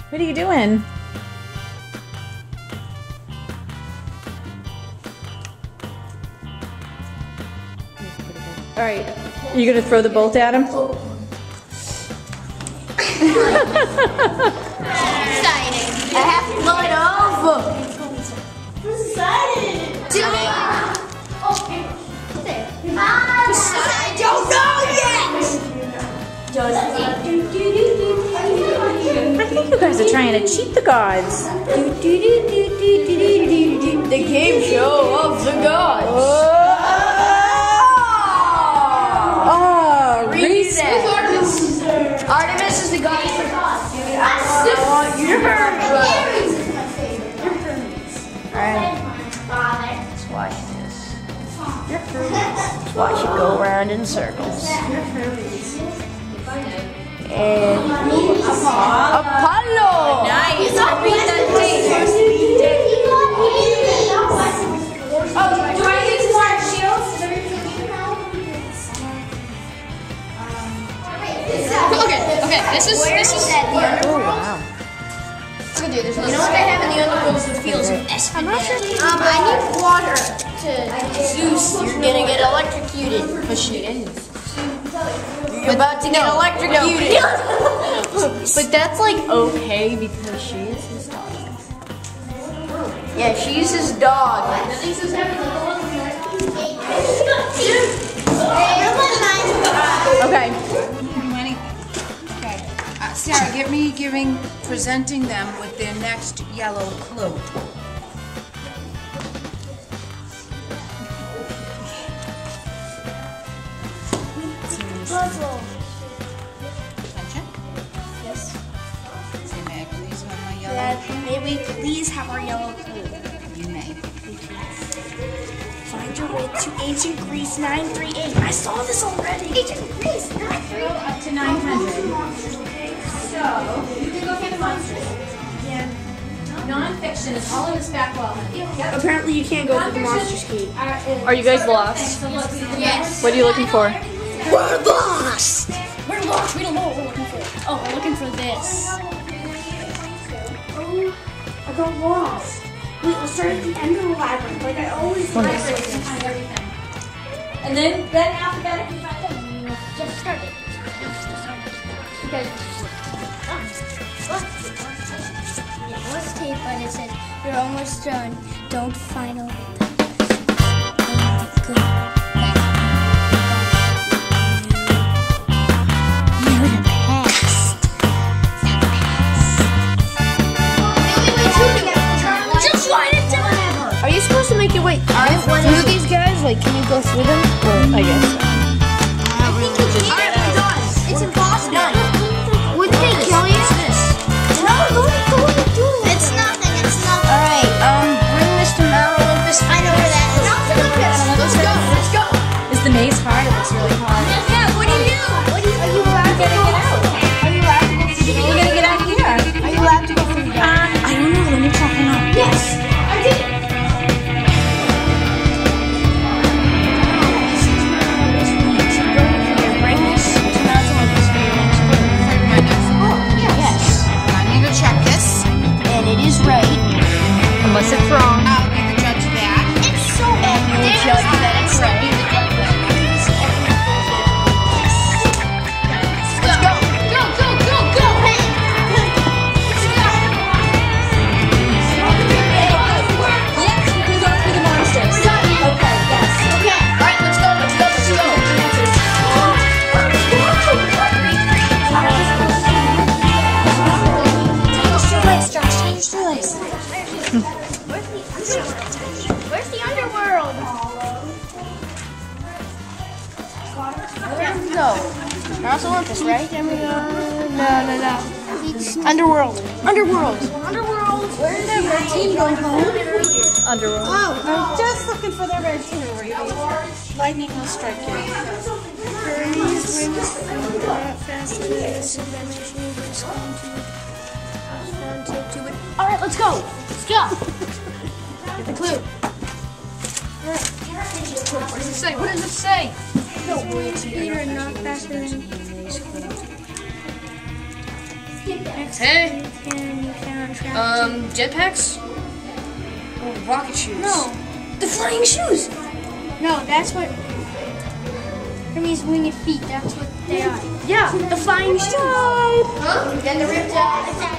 What are you doing? Alright, are you gonna throw the bolt at him? Exciting. I have to blow it over. Excited. Do it. I don't know yet. I think you guys are trying to cheat the gods. The game show of the gods. Reese. Artemis is the god. You're Aries is my favorite. Alright, Let's watch this. Let's watch it go around in circles. And Apollo! nice. Repeat that date. Oh, do I use more shields? Okay, this is Oh, wow. you know what they have in the underworld that feels I'm not sure. I need water to Zeus. You're gonna get electrocuted. But she is. You're about to get electrocuted. But that's like okay because she is his dog. Yeah, she's his dog. Okay. Okay. Sarah, presenting them with their next yellow clue. Puzzle. Attention. Yes. Say, may I please have my yellow clue? May we please have our yellow clue? You may. Find your way to ancient Greece 938. I saw this already. Ancient Greece 938. Up to 900. So, you can go get the monsters. Yeah. Non-fiction is all in this back wall. Yep. Apparently you can't go to the monsters cave. Are you guys lost? Yes. What are you looking for? We're lost! We're lost. We don't know what we're looking for. Oh, we're looking for this. Oh, I got lost. Wait, let's start at the end of the labyrinth. Like I always do. Nice. Find everything. And then alphabetically find them. Just start it. Okay. Yeah, let's tape on it. Says you're almost done. Don't final. Good. Are you supposed to make your way through these guys? Like, can you go through them? Well, I guess so. Alright, we're done. It's impossible. Done. Wouldn't they kill you? No, don't do it. It's nothing. It's nothing. Alright, bring this to Mount Olympus. I know where that is. Mount Olympus. Let's go. Let's go. Is the maze hard? It looks really hard. Yeah. What do you do? Are you allowed to go? Are you allowed to go through the We're gonna get out of here. Are you allowed to go through the I don't know. Let me check it out. Yes, I did. Bring this to Mount Olympus for your next clue. My next clue. Yes. I need to check this. And it is right. Unless it's wrong. I'll be the judge of that. It's so And you will judge that it's right. Let's go. Go, go, go, go. Hey. Let's go. Yes, you can go through the monsters. We're done. Okay, yes. Okay. All right, let's go. Let's go. Let's go. Where's the underworld? Where do we go? Mount Olympus, right? No. Underworld. Underworld. Where's the red team going home? Underworld. Oh, I'm just looking for the red itinerary. Lightning will strike you. All right, let's go. Let's go. Get the clue. What does it say? What does it say? You're not faster than. Hey. Jetpacks? Or rocket shoes? No. The flying shoes! No, that's what. Hermes winged feet. That's what they are. Yeah, the flying shoes! Huh? Then the riptide.